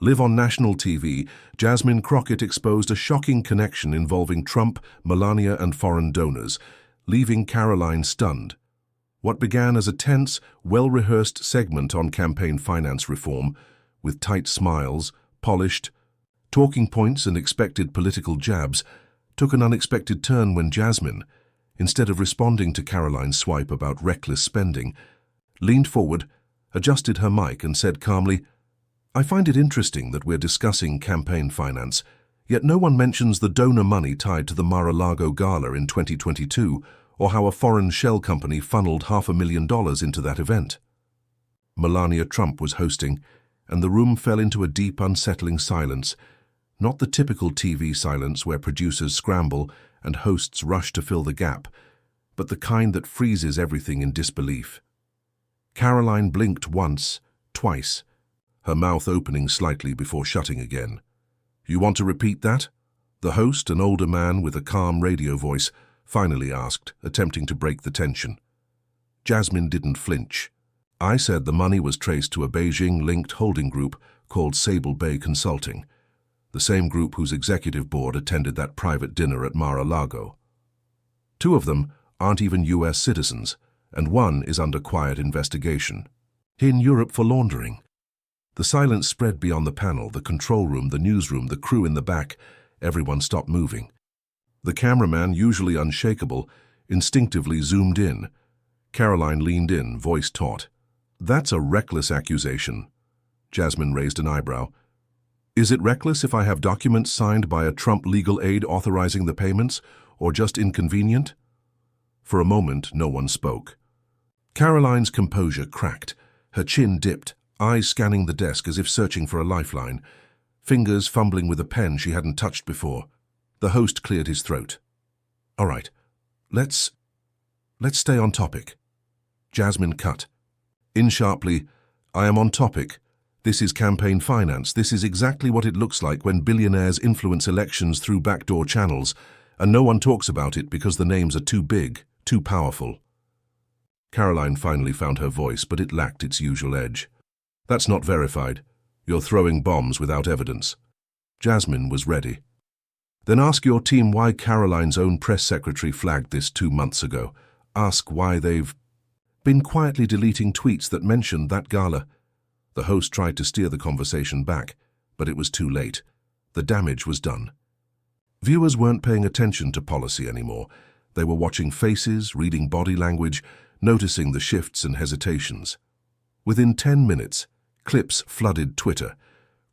Live on national TV, Jasmine Crockett exposed a shocking connection involving Trump, Melania, and foreign donors, leaving Karoline stunned. What began as a tense, well-rehearsed segment on campaign finance reform, with tight smiles, polished talking points and expected political jabs, took an unexpected turn when Jasmine, instead of responding to Karoline's swipe about reckless spending, leaned forward, adjusted her mic and said calmly, "I find it interesting that we're discussing campaign finance, yet no one mentions the donor money tied to the Mar-a-Lago gala in 2022 or how a foreign shell company funneled $500,000 into that event." Melania Trump was hosting, and the room fell into a deep, unsettling silence, not the typical TV silence where producers scramble and hosts rush to fill the gap, but the kind that freezes everything in disbelief. Karoline blinked once, twice, her mouth opening slightly before shutting again. "You want to repeat that?" The host, an older man with a calm radio voice, finally asked, attempting to break the tension. Jasmine didn't flinch. "I said the money was traced to a Beijing-linked holding group called Sable Bay Consulting, the same group whose executive board attended that private dinner at Mar-a-Lago. Two of them aren't even U.S. citizens, and one is under quiet investigation in Europe for laundering." The silence spread beyond the panel, the control room, the newsroom, the crew in the back. Everyone stopped moving. The cameraman, usually unshakable, instinctively zoomed in. Karoline leaned in, voice taut. "That's a reckless accusation." Jasmine raised an eyebrow. "Is it reckless if I have documents signed by a Trump legal aid authorizing the payments, or just inconvenient?" For a moment, no one spoke. Karoline's composure cracked, her chin dipped, eyes scanning the desk as if searching for a lifeline, fingers fumbling with a pen she hadn't touched before. The host cleared his throat. "All right, let's stay on topic." Jasmine cut. In sharply, "I am on topic. This is campaign finance. This is exactly what it looks like when billionaires influence elections through backdoor channels, and no one talks about it because the names are too big, too powerful." Karoline finally found her voice, but it lacked its usual edge. "That's not verified. You're throwing bombs without evidence." Jasmine was ready. "Then ask your team why Karoline's own press secretary flagged this 2 months ago. Ask why they've been quietly deleting tweets that mentioned that gala." The host tried to steer the conversation back, but it was too late. The damage was done. Viewers weren't paying attention to policy anymore. They were watching faces, reading body language, noticing the shifts and hesitations. Within 10 minutes, clips flooded Twitter.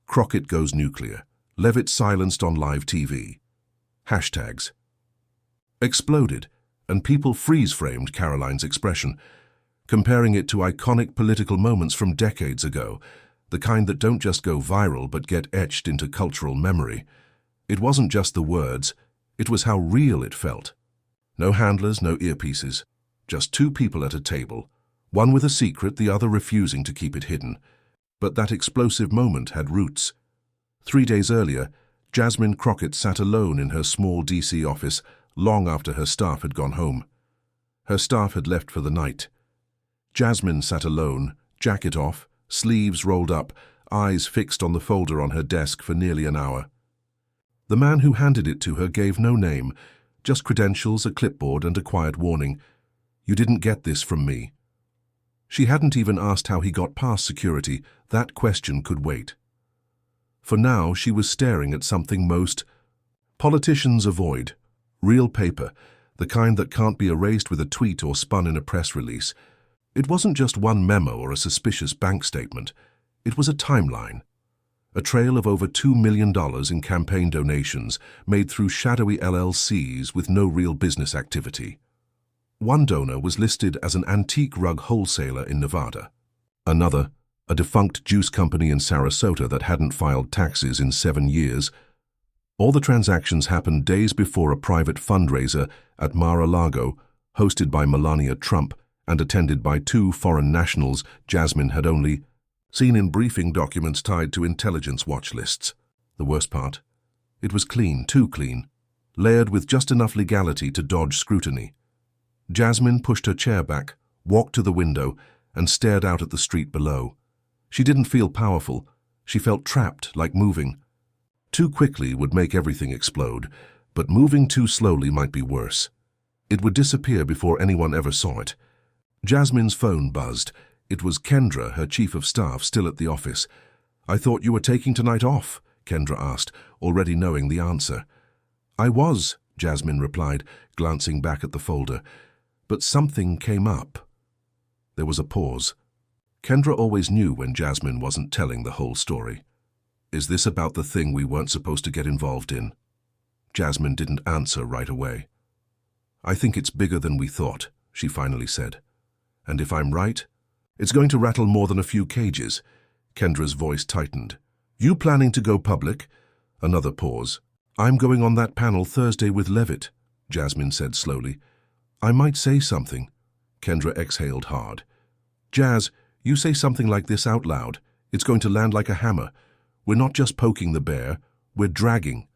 Crockett goes nuclear. Leavitt silenced on live TV. Hashtags exploded, and people freeze-framed Karoline's expression, comparing it to iconic political moments from decades ago, the kind that don't just go viral but get etched into cultural memory. It wasn't just the words, it was how real it felt. No handlers, no earpieces, just two people at a table, one with a secret, the other refusing to keep it hidden. But that explosive moment had roots. 3 days earlier, Jasmine Crockett sat alone in her small DC office long after her staff had gone home. Her staff had left for the night. Jasmine sat alone, jacket off, sleeves rolled up, eyes fixed on the folder on her desk for nearly an hour. The man who handed it to her gave no name, just credentials, a clipboard, and a quiet warning. "You didn't get this from me." She hadn't even asked how he got past security. That question could wait. For now, she was staring at something most politicians avoid. Real paper, the kind that can't be erased with a tweet or spun in a press release. It wasn't just one memo or a suspicious bank statement. It was a timeline. A trail of over $2 million in campaign donations made through shadowy LLCs with no real business activity. One donor was listed as an antique rug wholesaler in Nevada. Another, a defunct juice company in Sarasota that hadn't filed taxes in 7 years. All the transactions happened days before a private fundraiser at Mar-a-Lago, hosted by Melania Trump and attended by 2 foreign nationals Jasmine had only seen in briefing documents tied to intelligence watch lists. The worst part? It was clean, too clean, layered with just enough legality to dodge scrutiny. Jasmine pushed her chair back, walked to the window, and stared out at the street below. She didn't feel powerful, She felt trapped, like moving. Too quickly would make everything explode, but moving too slowly might be worse. It would disappear before anyone ever saw it. Jasmine's phone buzzed. It was Kendra, her chief of staff, still at the office. "I thought you were taking tonight off," Kendra asked, already knowing the answer. "I was," Jasmine replied, glancing back at the folder. But something came up. There was a pause. Kendra always knew when Jasmine wasn't telling the whole story. "Is this about the thing we weren't supposed to get involved in?" Jasmine didn't answer right away. "I think it's bigger than we thought," she finally said. "And if I'm right, it's going to rattle more than a few cages." Kendra's voice tightened. "You planning to go public?" Another pause. "I'm going on that panel Thursday with Leavitt," Jasmine said slowly. "I might say something." Kendra exhaled hard. "Jazz, you say something like this out loud. It's going to land like a hammer. We're not just poking the bear, we're dragging.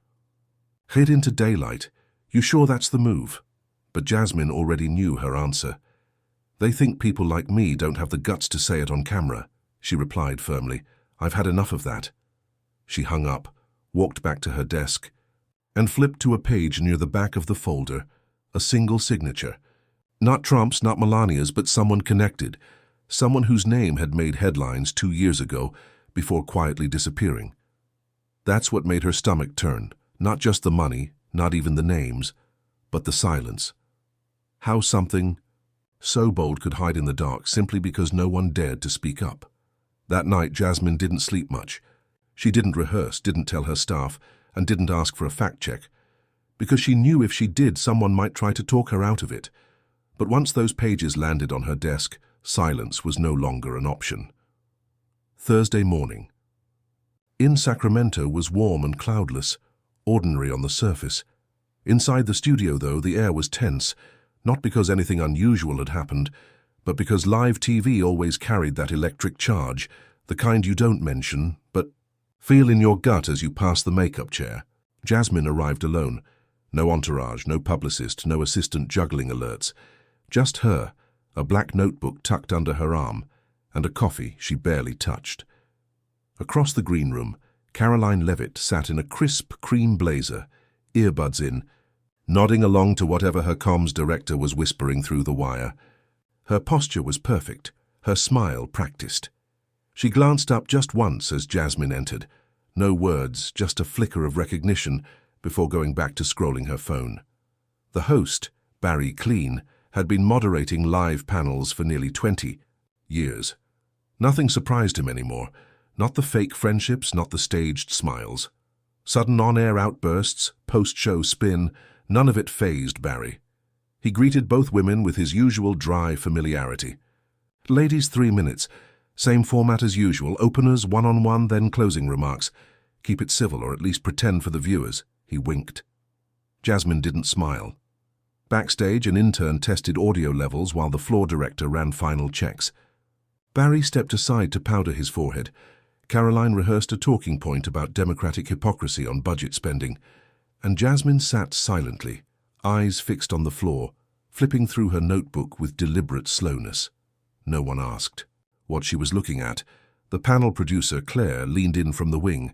Head into daylight. You sure that's the move?" But Jasmine already knew her answer. "They think people like me don't have the guts to say it on camera," she replied firmly. "I've had enough of that." She hung up, walked back to her desk, and flipped to a page near the back of the folder, a single signature. Not Trump's, not Melania's, but someone connected. Someone whose name had made headlines 2 years ago, before quietly disappearing. That's what made her stomach turn. Not just the money, not even the names, but the silence. How something so bold could hide in the dark simply because no one dared to speak up. That night, Jasmine didn't sleep much. She didn't rehearse, didn't tell her staff, and didn't ask for a fact check, because she knew if she did, someone might try to talk her out of it. But once those pages landed on her desk, silence was no longer an option. Thursday morning. In Sacramento was warm and cloudless, ordinary on the surface. Inside the studio, though, the air was tense, not because anything unusual had happened, but because live TV always carried that electric charge, the kind you don't mention, but feel in your gut as you pass the makeup chair. Jasmine arrived alone. No entourage, no publicist, no assistant juggling alerts. Just her, a black notebook tucked under her arm, and a coffee she barely touched. Across the green room, Karoline Leavitt sat in a crisp cream blazer, earbuds in, nodding along to whatever her comms director was whispering through the wire. Her posture was perfect, her smile practiced. She glanced up just once as Jasmine entered. No words, just a flicker of recognition before going back to scrolling her phone. The host, Barry Clean, had been moderating live panels for nearly 20 years. Nothing surprised him anymore. Not the fake friendships, not the staged smiles. Sudden on-air outbursts, post-show spin, none of it fazed Barry. He greeted both women with his usual dry familiarity. "Ladies, 3 minutes. Same format as usual. Openers, one-on-one, then closing remarks. Keep it civil, or at least pretend for the viewers." He winked. Jasmine didn't smile. Backstage, an intern tested audio levels while the floor director ran final checks. Barry stepped aside to powder his forehead. Karoline rehearsed a talking point about democratic hypocrisy on budget spending, and Jasmine sat silently, eyes fixed on the floor, flipping through her notebook with deliberate slowness. No one asked what she was looking at. The panel producer, Claire, leaned in from the wing.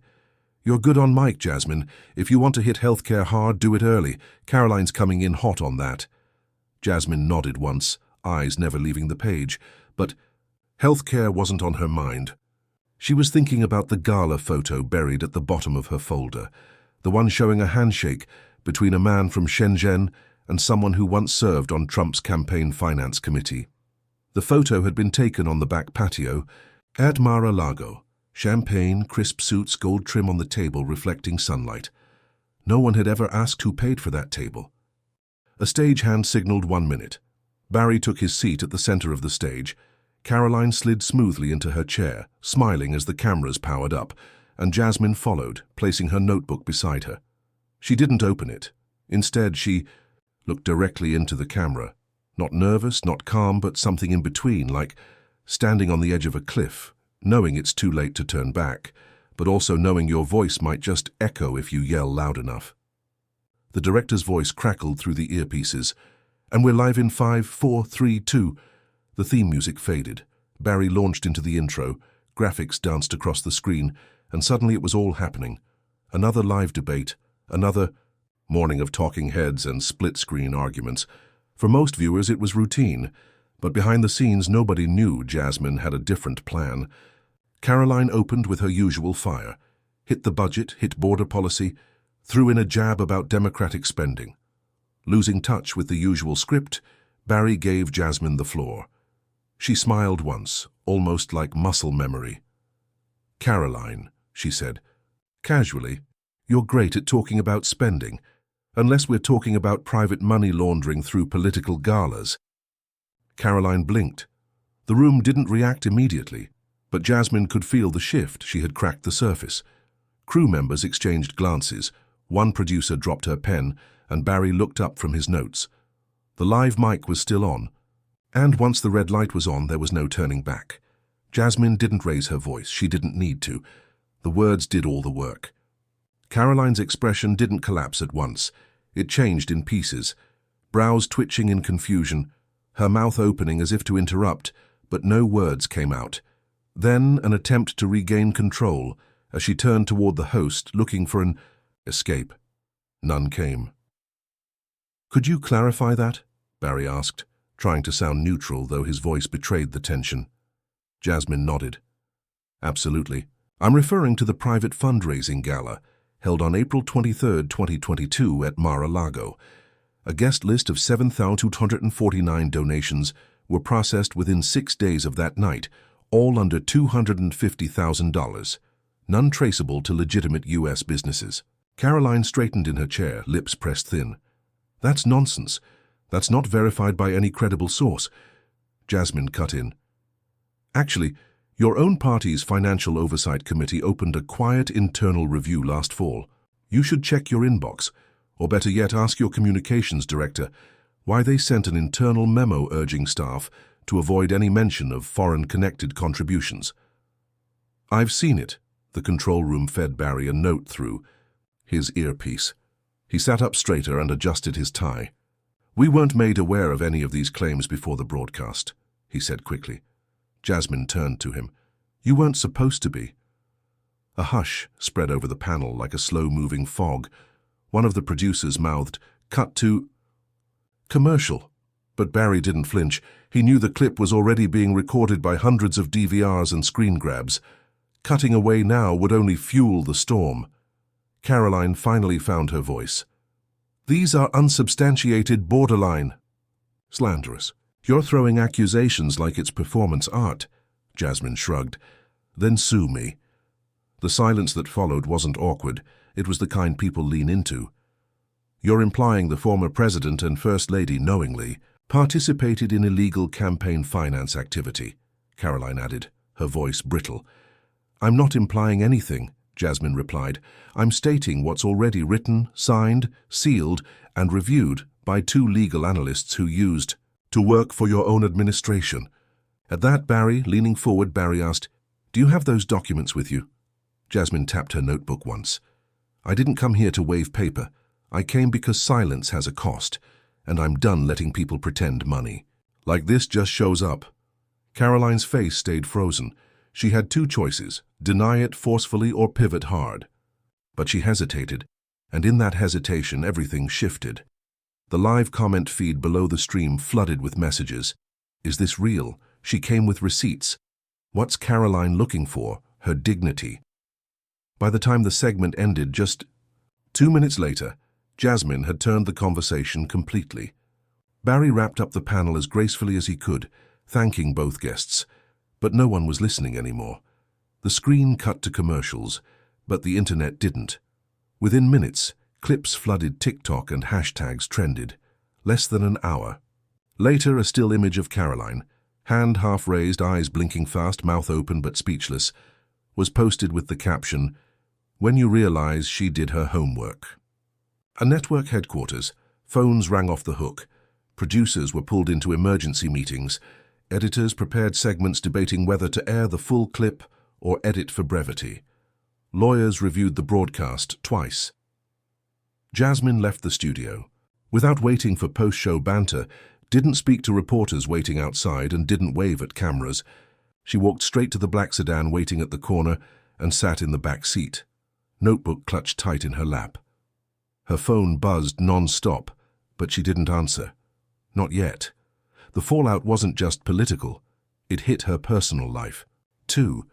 "You're good on mic, Jasmine. If you want to hit healthcare hard, do it early. Karoline's coming in hot on that." Jasmine nodded once, eyes never leaving the page, but healthcare wasn't on her mind. She was thinking about the gala photo buried at the bottom of her folder, the one showing a handshake between a man from Shenzhen and someone who once served on Trump's campaign finance committee. The photo had been taken on the back patio at Mar-a-Lago. Champagne, crisp suits, gold trim on the table reflecting sunlight. No one had ever asked who paid for that table. A stagehand signaled 1 minute. Barry took his seat at the center of the stage. Karoline slid smoothly into her chair, smiling as the cameras powered up, and Jasmine followed, placing her notebook beside her. She didn't open it. Instead, she looked directly into the camera. Not nervous, not calm, but something in between, like standing on the edge of a cliff, knowing it's too late to turn back, but also knowing your voice might just echo if you yell loud enough. The director's voice crackled through the earpieces. "And we're live in 5, 4, 3, 2. The theme music faded. Barry launched into the intro. Graphics danced across the screen, and suddenly it was all happening. Another live debate, another morning of talking heads and split-screen arguments. For most viewers it was routine, but behind the scenes nobody knew Jasmine had a different plan. Karoline opened with her usual fire, hit the budget, hit border policy, threw in a jab about democratic spending. Losing touch with the usual script, Barry gave Jasmine the floor. She smiled once, almost like muscle memory. "Karoline," she said, casually, "you're great at talking about spending, unless we're talking about private money laundering through political galas." Karoline blinked. The room didn't react immediately, but Jasmine could feel the shift. She had cracked the surface. Crew members exchanged glances. One producer dropped her pen, and Barry looked up from his notes. The live mic was still on, and once the red light was on, there was no turning back. Jasmine didn't raise her voice. She didn't need to. The words did all the work. Karoline's expression didn't collapse at once. It changed in pieces, brows twitching in confusion, her mouth opening as if to interrupt, but no words came out. Then an attempt to regain control as she turned toward the host, looking for an escape. None came. "Could you clarify that?" Barry asked, trying to sound neutral, though his voice betrayed the tension. Jasmine nodded. "Absolutely. I'm referring to the private fundraising gala held on April 23, 2022 at Mar-a-Lago. A guest list of 7,249 donations were processed within 6 days of that night, all under $250,000, none traceable to legitimate U.S. businesses." Karoline straightened in her chair, lips pressed thin. "That's nonsense. That's not verified by any credible source." Jasmine cut in. "Actually, your own party's Financial Oversight Committee opened a quiet internal review last fall. You should check your inbox, or better yet, ask your communications director why they sent an internal memo urging staff to avoid any mention of foreign-connected contributions." "I've seen it." The control room fed Barry a note through his earpiece. He sat up straighter and adjusted his tie. "We weren't made aware of any of these claims before the broadcast," he said quickly. Jasmine turned to him. "You weren't supposed to be." A hush spread over the panel like a slow-moving fog. One of the producers mouthed, "Cut to commercial." But Barry didn't flinch. He knew the clip was already being recorded by hundreds of DVRs and screen grabs. Cutting away now would only fuel the storm. Karoline finally found her voice. "These are unsubstantiated, borderline slanderous. You're throwing accusations like it's performance art." Jasmine shrugged. "Then sue me." The silence that followed wasn't awkward. It was the kind people lean into. "You're implying the former president and first lady knowingly participated in illegal campaign finance activity," Karoline added, her voice brittle. "I'm not implying anything," Jasmine replied. "I'm stating what's already written, signed, sealed, and reviewed by 2 legal analysts who used to work for your own administration." At that, leaning forward, Barry asked, "Do you have those documents with you?" Jasmine tapped her notebook once. "I didn't come here to wave paper. I came because silence has a cost, and I'm done letting people pretend money. Like this just shows up." Karoline's face stayed frozen. She had 2 choices, deny it forcefully or pivot hard. But she hesitated, and in that hesitation everything shifted. The live comment feed below the stream flooded with messages. Is this real? She came with receipts. What's Karoline looking for? Her dignity. By the time the segment ended, just 2 minutes later, Jasmine had turned the conversation completely. Barry wrapped up the panel as gracefully as he could, thanking both guests. But no one was listening anymore. The screen cut to commercials, but the internet didn't. Within minutes, clips flooded TikTok and hashtags trended. Less than an hour. Later, a still image of Karoline, hand half raised, eyes blinking fast, mouth open but speechless, was posted with the caption, "When you realize she did her homework." At network headquarters, phones rang off the hook. Producers were pulled into emergency meetings. Editors prepared segments debating whether to air the full clip or edit for brevity. Lawyers reviewed the broadcast twice. Jasmine left the studio. Without waiting for post-show banter, didn't speak to reporters waiting outside, and didn't wave at cameras. She walked straight to the black sedan waiting at the corner and sat in the back seat, notebook clutched tight in her lap. Her phone buzzed non-stop, but she didn't answer. Not yet. The fallout wasn't just political. It hit her personal life, too.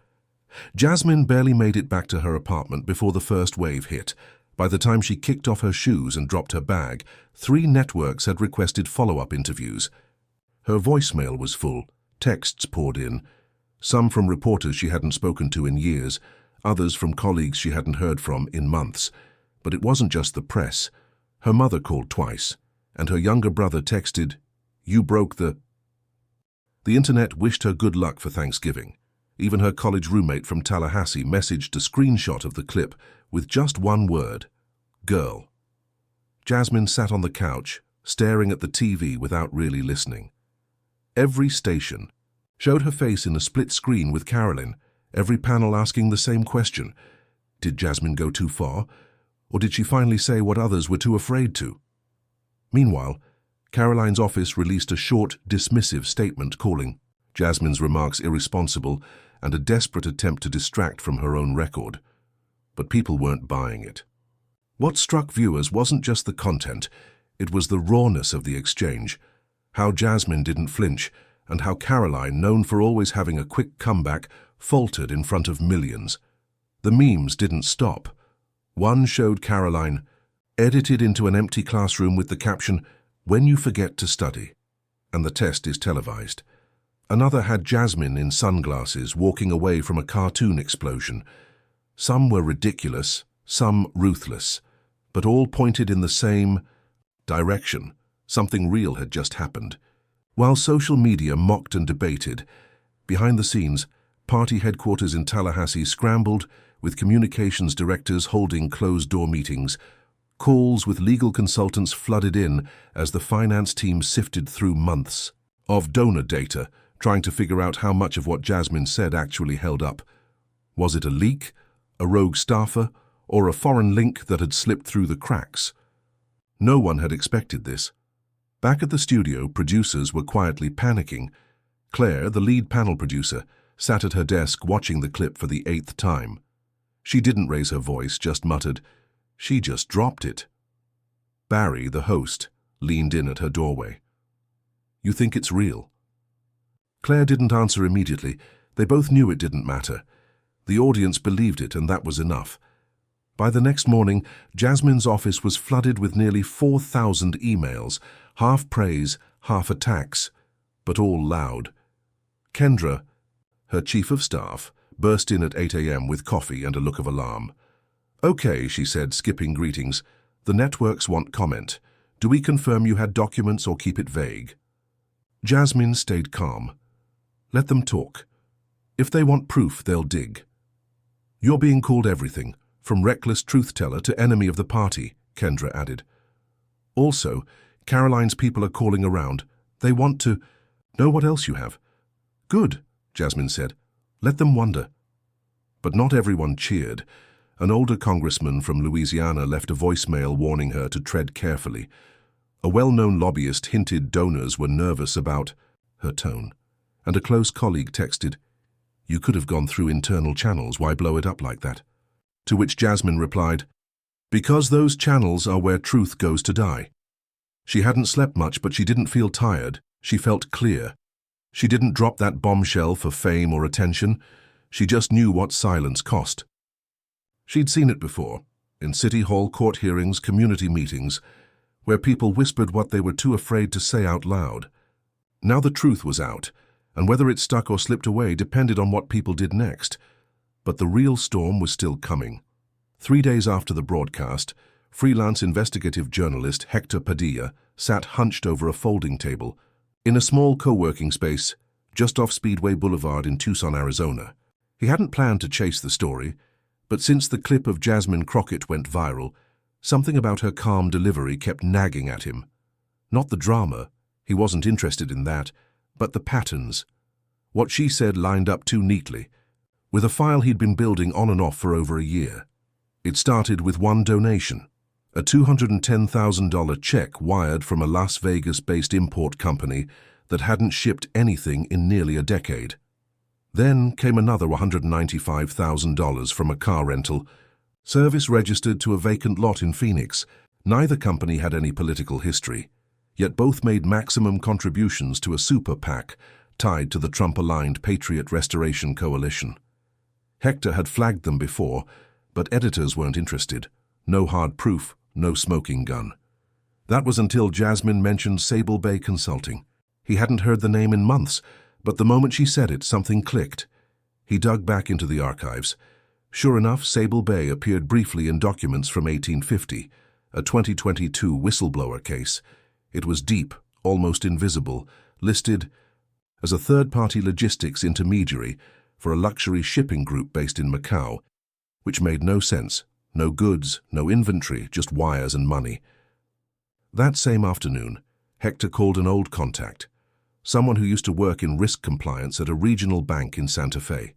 Jasmine barely made it back to her apartment before the first wave hit. By the time she kicked off her shoes and dropped her bag, 3 networks had requested follow-up interviews. Her voicemail was full, texts poured in, some from reporters she hadn't spoken to in years, others from colleagues she hadn't heard from in months. But it wasn't just the press. Her mother called twice, and her younger brother texted, "You broke the..." The internet wished her good luck for Thanksgiving. Even her college roommate from Tallahassee messaged a screenshot of the clip with just one word: girl. Jasmine sat on the couch, staring at the TV without really listening. Every station showed her face in a split screen with Karoline, every panel asking the same question. Did Jasmine go too far? Or did she finally say what others were too afraid to? Meanwhile, Karoline's office released a short, dismissive statement calling Jasmine's remarks irresponsible and a desperate attempt to distract from her own record. But people weren't buying it. What struck viewers wasn't just the content, it was the rawness of the exchange, how Jasmine didn't flinch, and how Karoline, known for always having a quick comeback, faltered in front of millions. The memes didn't stop. One showed Karoline, edited into an empty classroom with the caption, "When you forget to study," and the test is televised. Another had Jasmine in sunglasses walking away from a cartoon explosion. Some were ridiculous, some ruthless, but all pointed in the same direction. Something real had just happened. While social media mocked and debated, behind the scenes, party headquarters in Tallahassee scrambled, with communications directors holding closed-door meetings. Calls with legal consultants flooded in as the finance team sifted through months of donor data, trying to figure out how much of what Jasmine said actually held up. Was it a leak, a rogue staffer, or a foreign link that had slipped through the cracks? No one had expected this. Back at the studio, producers were quietly panicking. Claire, the lead panel producer, sat at her desk watching the clip for the 8th time. She didn't raise her voice, just muttered, "She just dropped it." Barry, the host, leaned in at her doorway. "You think it's real?" Claire didn't answer immediately. They both knew it didn't matter. The audience believed it, and that was enough. By the next morning, Jasmine's office was flooded with nearly 4,000 emails, half praise, half attacks, but all loud. Kendra, her chief of staff, burst in at 8 a.m. with coffee and a look of alarm. "Okay," she said, skipping greetings. "The networks want comment. Do we confirm you had documents or keep it vague?" Jasmine stayed calm. "Let them talk. If they want proof, they'll dig." "You're being called everything, from reckless truth-teller to enemy of the party," Kendra added. "Also, Karoline's people are calling around. They want to know what else you have." "Good," Jasmine said. "Let them wonder." But not everyone cheered. An older congressman from Louisiana left a voicemail warning her to tread carefully. A well-known lobbyist hinted donors were nervous about her tone, and a close colleague texted, "You could have gone through internal channels, why blow it up like that?" To which Jasmine replied, "Because those channels are where truth goes to die." She hadn't slept much, but she didn't feel tired. She felt clear. She didn't drop that bombshell for fame or attention. She just knew what silence cost. She'd seen it before, in city hall court hearings, community meetings, where people whispered what they were too afraid to say out loud. Now the truth was out, and whether it stuck or slipped away depended on what people did next. But the real storm was still coming. 3 days after the broadcast, freelance investigative journalist Hector Padilla sat hunched over a folding table in a small co-working space just off Speedway Boulevard in Tucson, Arizona. He hadn't planned to chase the story, but since the clip of Jasmine Crockett went viral, something about her calm delivery kept nagging at him. Not the drama, he wasn't interested in that, but the patterns. What she said lined up too neatly, with a file he'd been building on and off for over a year. It started with one donation, a $210,000 check wired from a Las Vegas-based import company that hadn't shipped anything in nearly a decade. Then came another $195,000 from a car rental, service registered to a vacant lot in Phoenix. Neither company had any political history, yet both made maximum contributions to a super PAC tied to the Trump-aligned Patriot Restoration Coalition. Hector had flagged them before, but editors weren't interested. No hard proof, no smoking gun. That was until Jasmine mentioned Sable Bay Consulting. He hadn't heard the name in months, but the moment she said it, something clicked. He dug back into the archives. Sure enough, Sable Bay appeared briefly in documents from 1850, a 2022 whistleblower case. It was deep, almost invisible, listed as a third-party logistics intermediary for a luxury shipping group based in Macau, which made no sense. No goods, no inventory, just wires and money. That same afternoon, Hector called an old contact, someone who used to work in risk compliance at a regional bank in Santa Fe.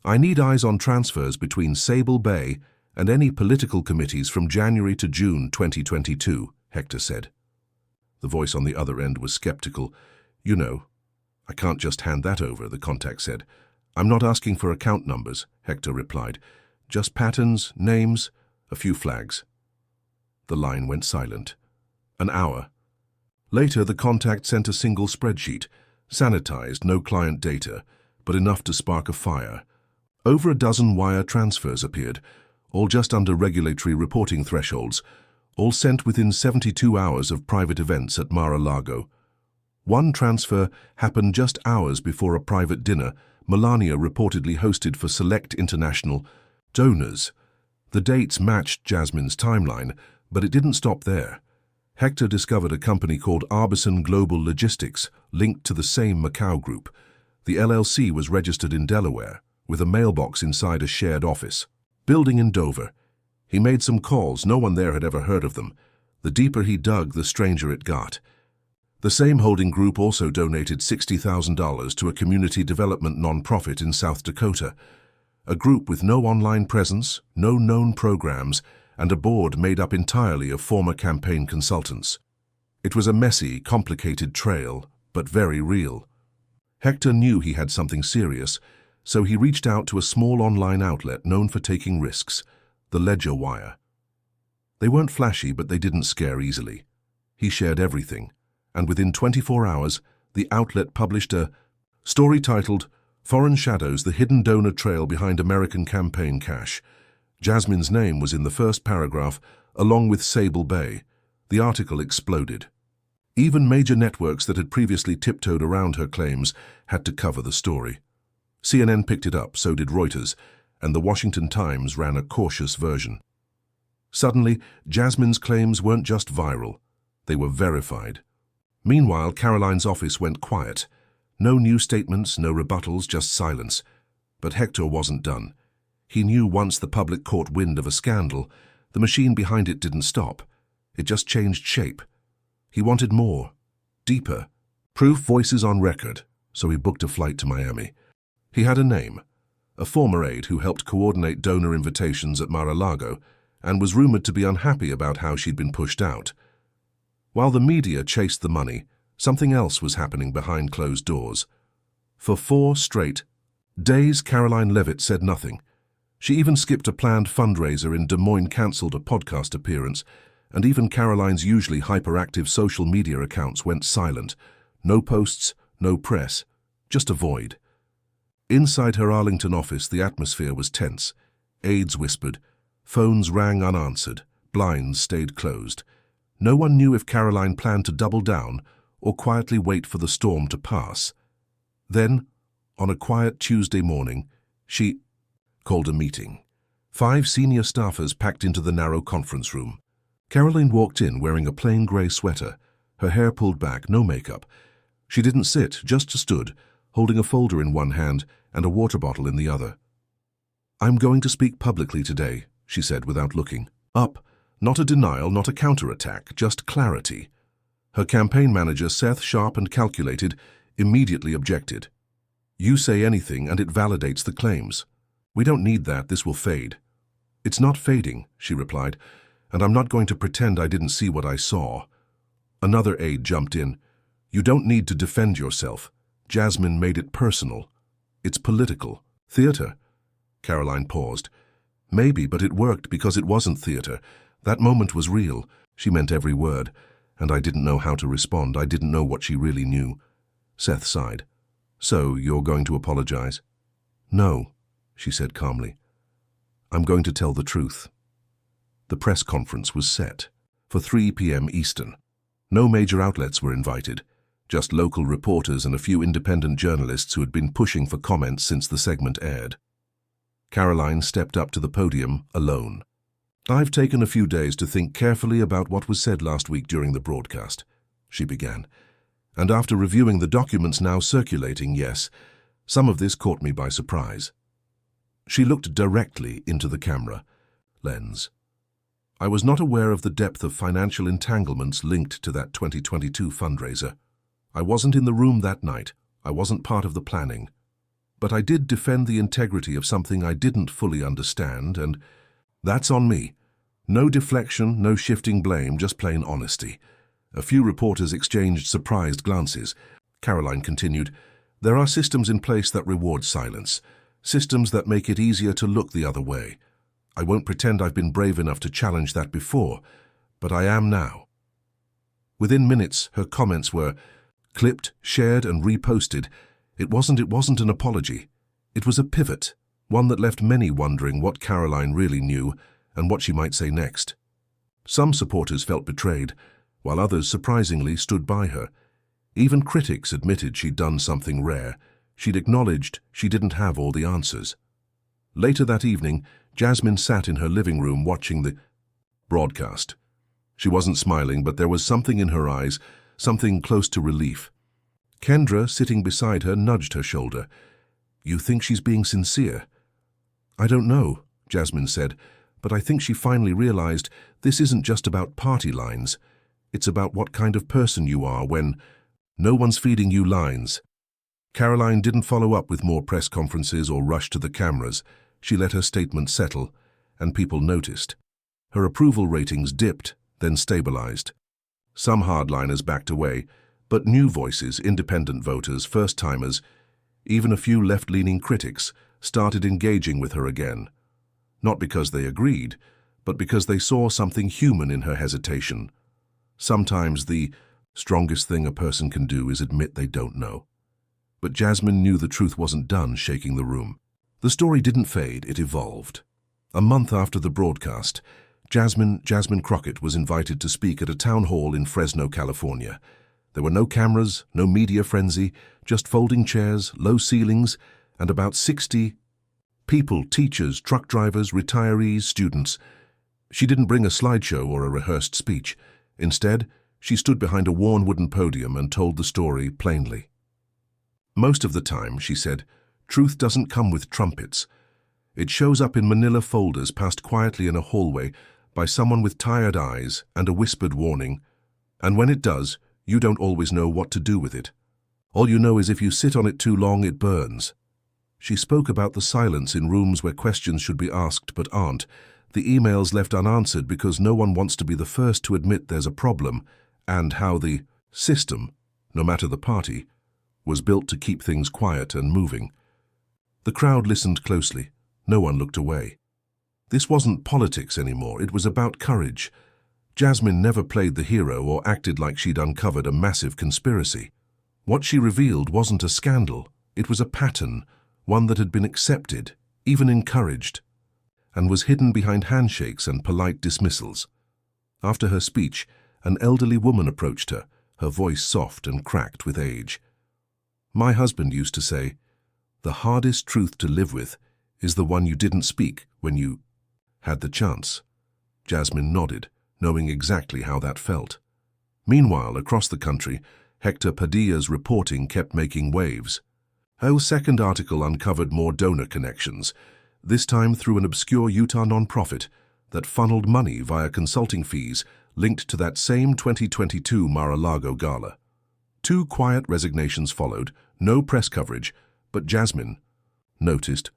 "I need eyes on transfers between Sable Bay and any political committees from January to June 2022, Hector said. The voice on the other end was skeptical. "You know, I can't just hand that over," the contact said. "I'm not asking for account numbers," Hector replied. "Just patterns, names, a few flags." The line went silent. An hour. Later, the contact sent a single spreadsheet, sanitized, no client data, but enough to spark a fire. Over a dozen wire transfers appeared, all just under regulatory reporting thresholds, all sent within 72 hours of private events at Mar-a-Lago. One transfer happened just hours before a private dinner Melania reportedly hosted for select international donors. The dates matched Jasmine's timeline, but it didn't stop there. Hector discovered a company called Arbison Global Logistics, linked to the same Macau group. The LLC was registered in Delaware, with a mailbox inside a shared office. Building in Dover. He made some calls, no one there had ever heard of them. The deeper he dug, the stranger it got. The same holding group also donated $60,000 to a community development nonprofit in South Dakota. A group with no online presence, no known programs, and a board made up entirely of former campaign consultants. It was a messy, complicated trail, but very real. Hector knew he had something serious, so he reached out to a small online outlet known for taking risks, the Ledger Wire. They weren't flashy, but they didn't scare easily. He shared everything, and within 24 hours, the outlet published a story titled "Foreign Shadows, the Hidden Donor Trail Behind American Campaign Cash." Jasmine's name was in the first paragraph, along with Sable Bay. The article exploded. Even major networks that had previously tiptoed around her claims had to cover the story. CNN picked it up, so did Reuters, and the Washington Times ran a cautious version. Suddenly, Jasmine's claims weren't just viral, they were verified. Meanwhile, Karoline's office went quiet. No new statements, no rebuttals, just silence. But Hector wasn't done. He knew once the public caught wind of a scandal, the machine behind it didn't stop. It just changed shape. He wanted more, deeper, proof, voices on record, so he booked a flight to Miami. He had a name, a former aide who helped coordinate donor invitations at Mar-a-Lago and was rumored to be unhappy about how she'd been pushed out. While the media chased the money, something else was happening behind closed doors. For 4 straight days, Karoline Leavitt said nothing. She even skipped a planned fundraiser in Des Moines, canceled a podcast appearance, and even Karoline's usually hyperactive social media accounts went silent. No posts, no press, just a void. Inside her Arlington office, the atmosphere was tense. Aides whispered. Phones rang unanswered. Blinds stayed closed. No one knew if Karoline planned to double down or quietly wait for the storm to pass. Then, on a quiet Tuesday morning, she called a meeting. 5 senior staffers packed into the narrow conference room. Karoline walked in wearing a plain grey sweater, her hair pulled back, no makeup. She didn't sit, just stood, holding a folder in one hand and a water bottle in the other. "I'm going to speak publicly today," she said without looking up. Not a denial, not a counterattack, just clarity. Her campaign manager, Seth, sharp and calculated, immediately objected. "You say anything and it validates the claims. We don't need that, this will fade." "It's not fading," she replied, "and I'm not going to pretend I didn't see what I saw." Another aide jumped in. "You don't need to defend yourself. Jasmine made it personal." It's political. Theater. Karoline paused. Maybe, but it worked because it wasn't theater. That moment was real. She meant every word. And I didn't know how to respond. I didn't know what she really knew. Seth sighed. So, you're going to apologize? No, she said calmly. I'm going to tell the truth. The press conference was set for 3 p.m. Eastern. No major outlets were invited, just local reporters and a few independent journalists who had been pushing for comments since the segment aired. Karoline stepped up to the podium alone. I've taken a few days to think carefully about what was said last week during the broadcast, she began. And after reviewing the documents now circulating, yes, some of this caught me by surprise. She looked directly into the camera lens. I was not aware of the depth of financial entanglements linked to that 2022 fundraiser. I wasn't in the room that night. I wasn't part of the planning. But I did defend the integrity of something I didn't fully understand, and that's on me. No deflection, no shifting blame, just plain honesty. A few reporters exchanged surprised glances. Karoline continued, There are systems in place that reward silence, systems that make it easier to look the other way. I won't pretend I've been brave enough to challenge that before, but I am now. Within minutes, her comments were clipped, shared, and reposted. It wasn't an apology. It was a pivot, one that left many wondering what Karoline really knew and what she might say next. Some supporters felt betrayed, while others surprisingly stood by her. Even critics admitted she'd done something rare. She'd acknowledged she didn't have all the answers. Later that evening, Jasmine sat in her living room watching the broadcast. She wasn't smiling, but there was something in her eyes, something close to relief. Kendra, sitting beside her, nudged her shoulder. You think she's being sincere? I don't know, Jasmine said, but I think she finally realized this isn't just about party lines. It's about what kind of person you are when no one's feeding you lines. Karoline didn't follow up with more press conferences or rush to the cameras. She let her statement settle, and people noticed. Her approval ratings dipped, then stabilized. Some hardliners backed away, but new voices, independent voters, first-timers, even a few left-leaning critics, started engaging with her again. Not because they agreed, but because they saw something human in her hesitation. Sometimes the strongest thing a person can do is admit they don't know. But Jasmine knew the truth wasn't done shaking the room. The story didn't fade, it evolved. A month after the broadcast, Jasmine Crockett was invited to speak at a town hall in Fresno, California. There were no cameras, no media frenzy, just folding chairs, low ceilings, and about 60 people, teachers, truck drivers, retirees, students. She didn't bring a slideshow or a rehearsed speech. Instead, she stood behind a worn wooden podium and told the story plainly. Most of the time, she said, truth doesn't come with trumpets. It shows up in manila folders passed quietly in a hallway by someone with tired eyes and a whispered warning. And when it does, you don't always know what to do with it. All you know is if you sit on it too long, it burns. She spoke about the silence in rooms where questions should be asked but aren't, the emails left unanswered because no one wants to be the first to admit there's a problem, and how the system, no matter the party, was built to keep things quiet and moving. The crowd listened closely. No one looked away. This wasn't politics anymore. It was about courage. Jasmine never played the hero or acted like she'd uncovered a massive conspiracy. What she revealed wasn't a scandal. It was a pattern, one that had been accepted, even encouraged, and was hidden behind handshakes and polite dismissals. After her speech, an elderly woman approached her, her voice soft and cracked with age. My husband used to say, the hardest truth to live with is the one you didn't speak when you had the chance. Jasmine nodded, knowing exactly how that felt. Meanwhile, across the country, Hector Padilla's reporting kept making waves. Her second article uncovered more donor connections, this time through an obscure Utah nonprofit that funneled money via consulting fees linked to that same 2022 Mar-a-Lago gala. 2 quiet resignations followed, no press coverage, but Jasmine noticed.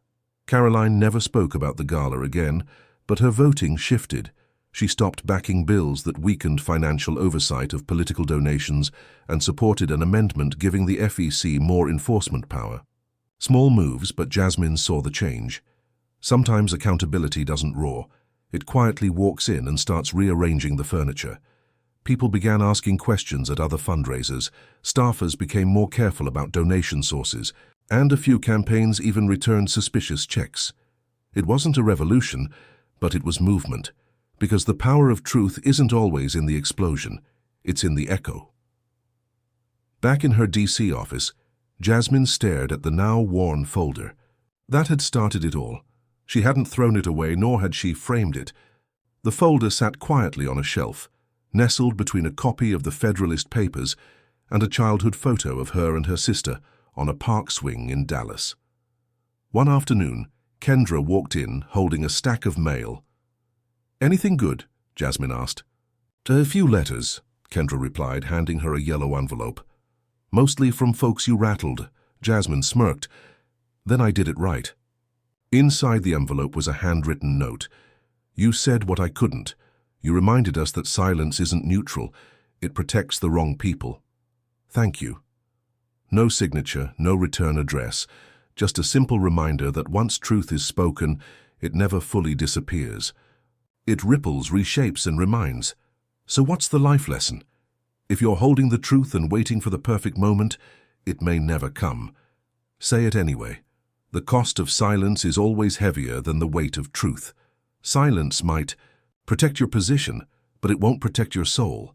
Karoline never spoke about the gala again, but her voting shifted. She stopped backing bills that weakened financial oversight of political donations and supported an amendment giving the FEC more enforcement power. Small moves, but Jasmine saw the change. Sometimes accountability doesn't roar. It quietly walks in and starts rearranging the furniture. People began asking questions at other fundraisers, staffers became more careful about donation sources, and a few campaigns even returned suspicious checks. It wasn't a revolution, but it was movement, because the power of truth isn't always in the explosion, it's in the echo. Back in her DC office, Jasmine stared at the now worn folder. That had started it all. She hadn't thrown it away, nor had she framed it. The folder sat quietly on a shelf, nestled between a copy of the Federalist Papers and a childhood photo of her and her sister on a park swing in Dallas. One afternoon, Kendra walked in, holding a stack of mail. "Anything good?" Jasmine asked. "A few letters," Kendra replied, handing her a yellow envelope. "Mostly from folks you rattled." Jasmine smirked. "Then I did it right." Inside the envelope was a handwritten note. "You said what I couldn't. You reminded us that silence isn't neutral. It protects the wrong people. Thank you." No signature, no return address, just a simple reminder that once truth is spoken, it never fully disappears. It ripples, reshapes, and reminds. So what's the life lesson? If you're holding the truth and waiting for the perfect moment, it may never come. Say it anyway. The cost of silence is always heavier than the weight of truth. Silence might protect your position, but it won't protect your soul.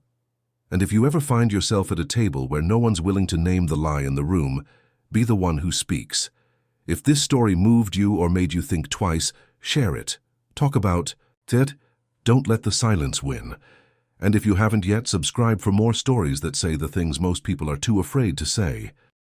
And if you ever find yourself at a table where no one's willing to name the lie in the room, be the one who speaks. If this story moved you or made you think twice, share it. Talk about it. Don't let the silence win. And if you haven't yet, subscribe for more stories that say the things most people are too afraid to say.